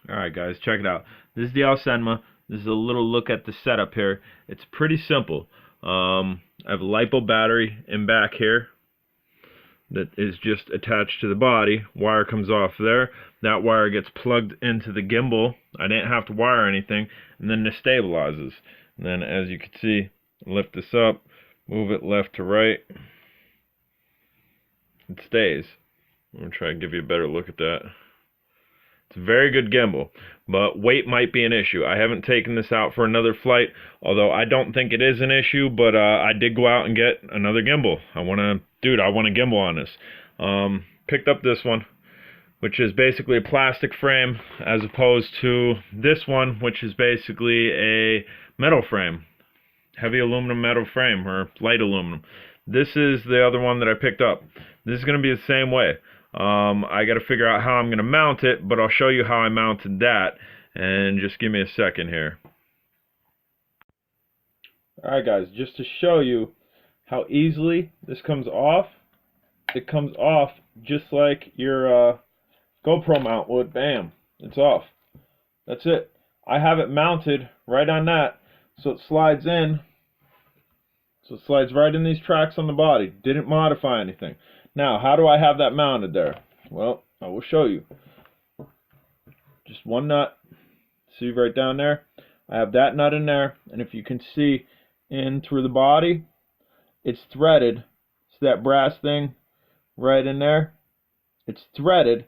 Alright guys, check it out. This is the Aosenma. This is a little look at the setup here. It's pretty simple. I have a LiPo battery in back here that is just attached to the body. Wire comes off there. That wire gets plugged into the gimbal. I didn't have to wire anything. And then this stabilizes. And then as you can see, lift this up, move it left to right. It stays. I'm going to try and give you a better look at that. It's a very good gimbal, but weight might be an issue. I haven't taken this out for another flight, although I don't think it is an issue, but I did go out and get another gimbal. I want a gimbal on this. Picked up this one, which is basically a plastic frame, as opposed to this one, which is basically a metal frame. Heavy aluminum metal frame, or light aluminum. This is the other one that I picked up. This is going to be the same way. I got to figure out how I'm going to mount it, but I'll show you how I mounted that, and just give me a second here. Alright guys, just to show you how easily this comes off, it comes off just like your GoPro mount would. Bam, it's off. That's it. I have it mounted right on that, so it slides in. So it slides right in these tracks on the body. Didn't modify anything. Now, how do I have that mounted there? Well, I will show you. Just one nut. See right down there? I have that nut in there, and if you can see in through the body, it's threaded. See that brass thing right in there? It's threaded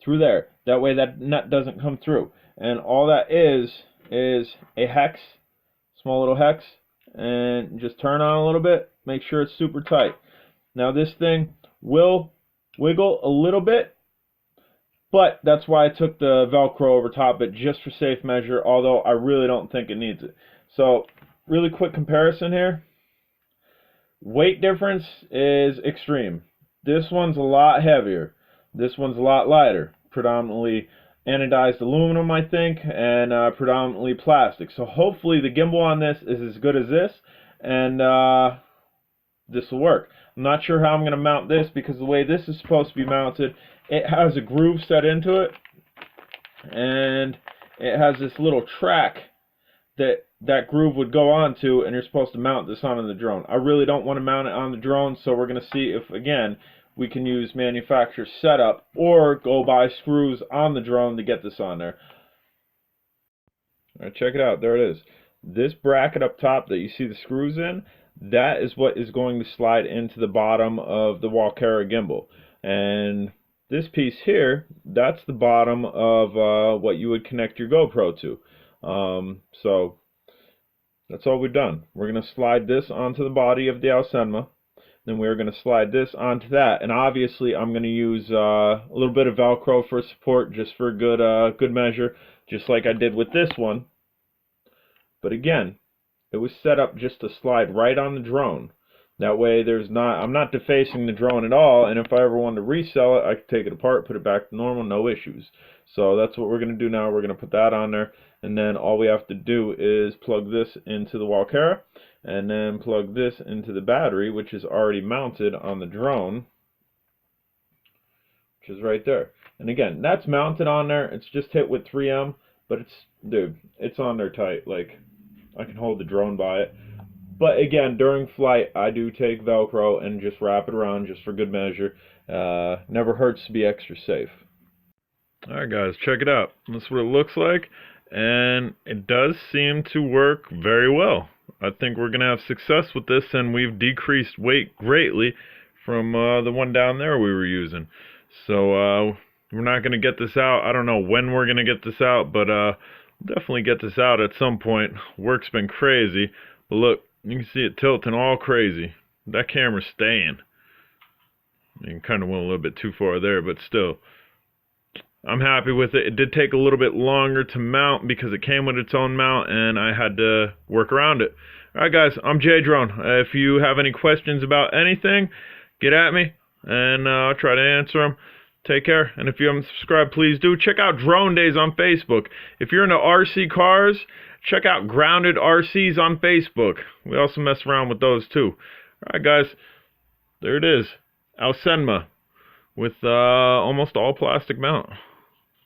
through there. That way that nut doesn't come through. And all that is a hex, small little hex, and just turn on a little bit, make sure it's super tight. Now this thing will wiggle a little bit, but that's why I took the Velcro over top of it, just for safe measure, although I really don't think it needs it. So, really quick comparison here. Weight difference is extreme. This one's a lot heavier. This one's a lot lighter. Predominantly anodized aluminum, I think, and predominantly plastic. So hopefully the gimbal on this is as good as this, and this will work. I'm not sure how I'm going to mount this, because the way this is supposed to be mounted, it has a groove set into it, and it has this little track that groove would go onto, and you're supposed to mount this onto the drone. I really don't want to mount it on the drone, so we're going to see if, again, we can use manufacturer setup or go buy screws on the drone to get this on there. Alright, check it out. There it is. This bracket up top that you see the screws in, that is what is going to slide into the bottom of the Walkera gimbal. And this piece here, that's the bottom of what you would connect your GoPro to. So that's all we've done. We're going to slide this onto the body of the Aosenma. Then we're going to slide this onto that. And obviously I'm going to use a little bit of Velcro for support, just for good measure, just like I did with this one. But again, it was set up just to slide right on the drone. That way I'm not defacing the drone at all, and if I ever wanted to resell it, I could take it apart, put it back to normal, no issues. So that's what we're going to do now. We're going to put that on there, and then all we have to do is plug this into the Walkera, and then plug this into the battery, which is already mounted on the drone, which is right there. And again, that's mounted on there. It's just hit with 3M, but it's on there tight. Like, I can hold the drone by it. But again, during flight, I do take Velcro and just wrap it around just for good measure. Never hurts to be extra safe. Alright guys, check it out. That's what it looks like, and it does seem to work very well. I think we're going to have success with this, and we've decreased weight greatly from the one down there we were using. So we're not going to get this out. I don't know when we're going to get this out, but we'll definitely get this out at some point. Work's been crazy, but look, you can see it tilting all crazy. That camera's staying. You kind of went a little bit too far there, but still, I'm happy with it. It did take a little bit longer to mount because it came with its own mount, and I had to work around it. Alright guys, I'm J-Drone. If you have any questions about anything, get at me, and I'll try to answer them. Take care, and if you haven't subscribed, please do. Check out Drone Days on Facebook. If you're into RC cars, check out Grounded RCs on Facebook. We also mess around with those too. Alright guys, there it is. Aosenma with almost all plastic mount.